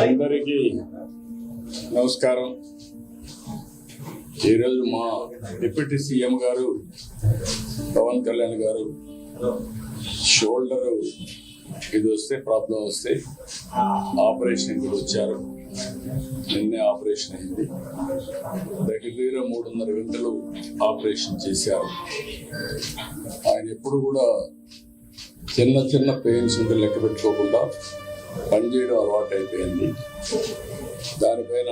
అందరికీ నమస్కారం. ఈరోజు మా డిప్యూటీ సీఎం గారు పవన్ కళ్యాణ్ గారు షోల్డర్ ఇది వస్తే ప్రాబ్లం వస్తే ఆపరేషన్ కూడా వచ్చారు. నిన్నే ఆపరేషన్ అయింది. దగ్గర 3.5 గంటలు ఆపరేషన్ చేశారు. ఆయన ఎప్పుడు కూడా చిన్న చిన్న పెయిన్స్ ఉంటే లెక్క పెట్టుకోకుండా పనిచేయడం అలవాటు అయిపోయింది. దానిపైన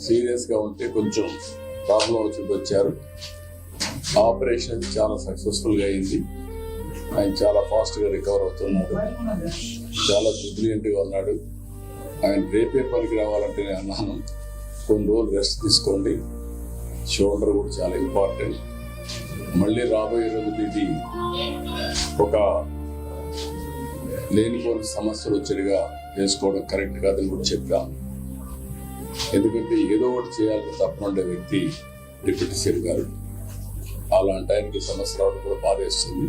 సీరియస్గా ఉంటే కొంచెం ప్రాబ్లం వచ్చారు. ఆపరేషన్ చాలా సక్సెస్ఫుల్గా అయింది. ఆయన చాలా ఫాస్ట్గా రికవర్ అవుతున్నాడు. చాలా బ్రిలియంట్గా ఉన్నాడు. ఆయన రేపే పనికి రావాలంటే నేను అన్నాను, కొన్ని రోజులు రెస్ట్ తీసుకోండి. షోల్డర్ కూడా చాలా ఇంపార్టెంట్. మళ్ళీ రాబోయే రోజులు ఇది ఒక లేనిపోని సమస్యలు వచ్చేట్టుగా చేసుకోవడం కరెక్ట్ కాదని కూడా చెప్పాను. ఎందుకంటే ఏదో ఒకటి చేయాలని తప్పనుండే వ్యక్తి డిప్యూటీ సీఎం గారు. అలాంటి ఆయనకి సమస్య రావడం కూడా బాధేస్తుంది.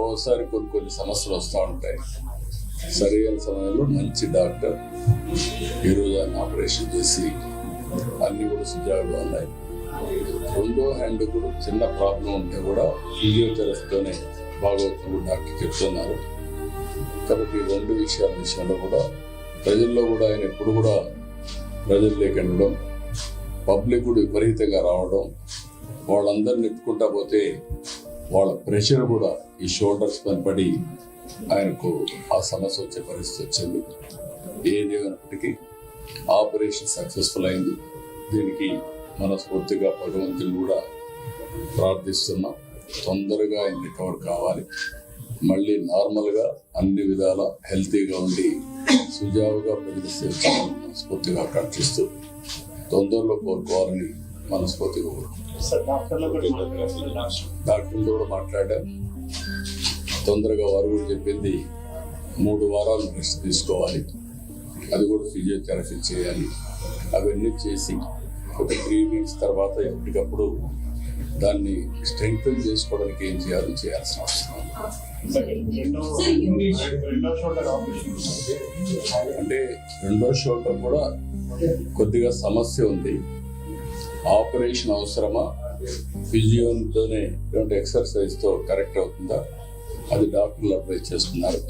ఓసారి కొన్ని సమస్యలు వస్తూ ఉంటాయి. సరైన సమయంలో మంచి డాక్టర్ ఈరోజు ఆయన ఆపరేషన్ చేసి అన్ని కూడా సుజావుగా ఉన్నాయి. రెండో హ్యాండ్ కూడా చిన్న ప్రాబ్లం ఉంటే కూడా ఫిజియోథెరపీతోనే బాగవుతుంది డాక్టర్ చెప్తున్నారు. కాబట్టి రెండు విషయంలో కూడా ప్రజల్లో కూడా ఆయన ఎప్పుడు కూడా ప్రజల్లోకి వెళ్ళడం, పబ్లిక్ కూడా విపరీతంగా రావడం, వాళ్ళందరిని నెట్టుకుంటా పోతే వాళ్ళ ప్రెషర్ కూడా ఈ షోల్డర్స్ పైన పడి ఆయనకు ఆ సమస్య వచ్చే పరిస్థితి వచ్చింది. ఏదేమైనప్పటికీ ఆపరేషన్ సక్సెస్ఫుల్ అయింది. దీనికి మనస్ఫూర్తిగా భగవంతుని కూడా ప్రార్థిస్తున్నాం. తొందరగా ఆయన రికవర్ కావాలి. మళ్ళీ నార్మల్గా అన్ని విధాల హెల్తీగా ఉండి సుజావుగా ప్రజలు మనస్ఫూర్తిగా ఆకాంక్షిస్తూ తొందరలో కోరుకోవాలని మనస్ఫూర్తిగా డాక్టర్లతో కూడా మాట్లాడాం. తొందరగా వారు కూడా చెప్పింది 3 వారాలు రెస్ట్ తీసుకోవాలి. అది కూడా ఫిజియోథెరపీ చేయాలి. అవన్నీ చేసి ఒక 3 వీక్స్ తర్వాత ఎప్పటికప్పుడు దాన్ని స్ట్రెంగ్తన్ చేసుకోవడానికి ఏం చేయాల్సిన అవసరం. అంటే రెండో షోల్డర్ కూడా కొద్దిగా సమస్య ఉంది. ఆపరేషన్ అవసరమా, ఫిజియోతోనే ఎక్సర్సైజ్తో కరెక్ట్ అవుతుందా, అది డాక్టర్లు అడ్వైజ్ చేస్తున్నారు.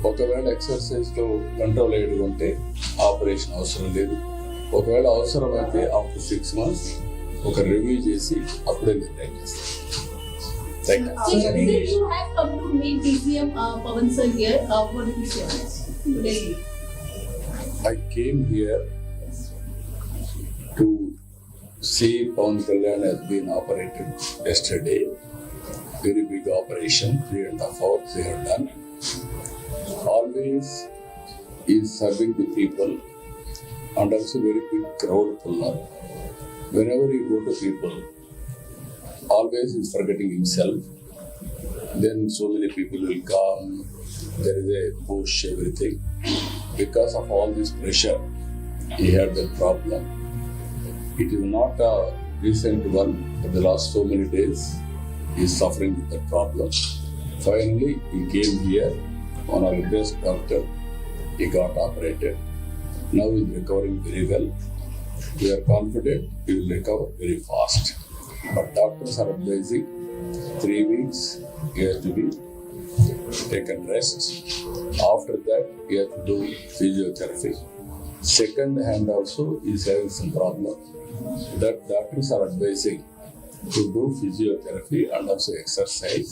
ఒకవేళ ఎక్సర్సైజ్తో కంట్రోల్ అయ్యేది ఆపరేషన్ అవసరం లేదు. ఒకవేళ అవసరమైతే ఆఫ్టర్ 6 months ఒక రివ్యూ చేసి అప్పుడే నిర్ణయం చేస్తాం. You have come to meet DCM Pawan sir here. What did you say? I came here to see Pawan Kalyan has been operated yesterday. Very big operation, 3.5 hours they have done. Always is serving the people and also very big crowd puller. Whenever you go to people, always is forgetting himself. Then so many people will come. There is a push, everything. Because of all this pressure, he had that problem. It is not a recent one. For the last so many days, he is suffering with that problem. Finally, he came here on our best doctor. He got operated. Now he is recovering very well. We are confident he will recover very fast. But doctors are advising 3 weeks he has to be taken rest. After that, he has to do physiotherapy. Second hand also is having some problem. That doctors are advising to do physiotherapy and also exercise.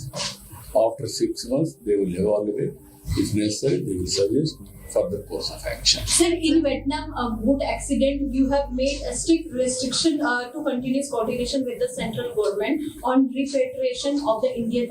After 6 months, they will evaluate. If necessary, they will suggest further course of action. Sir, in Vietnam boat accident, you have made a strict restriction to continuous coordination with the central government on repatriation of the Indian